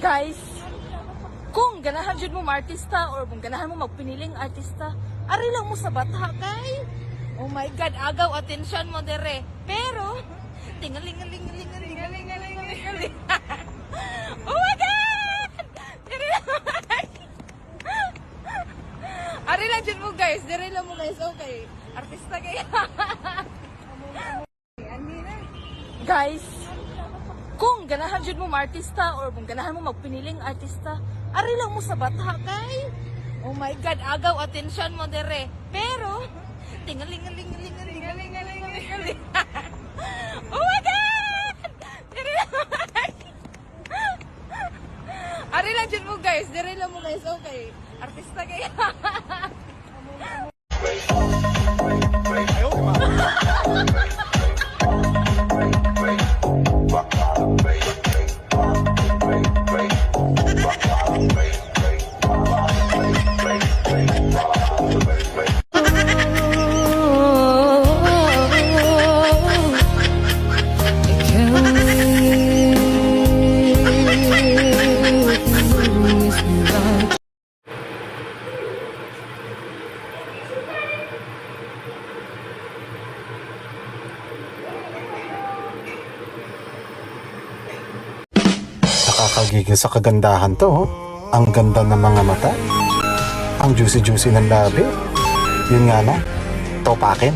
Guys, kung ganahan jud mo artista or kung ganahan mo magpiniling artista, ari lang mo sa bata kay. Oh my God, agaw atensyon mo dere. Pero tingaling. Oh my God! Dire lang. Ari lang jud mo guys, dire lang mo guys. Okay, artista kay. Guys, kung ganahan jud mo artista or kung ganahan mo magpiniling artista, ari lang mo sa bata kay. Oh my God, agaw atensyon mo dere. Pero tingaling. Oh my God! Dire lang. Ari lang jud mo guys, dire lang mo guys. Okay, artista kay. Nakakagigil sa kagandahan to, oh. Ang ganda ng mga mata. Ang juicy ng labi. Yun nga lang, topakin.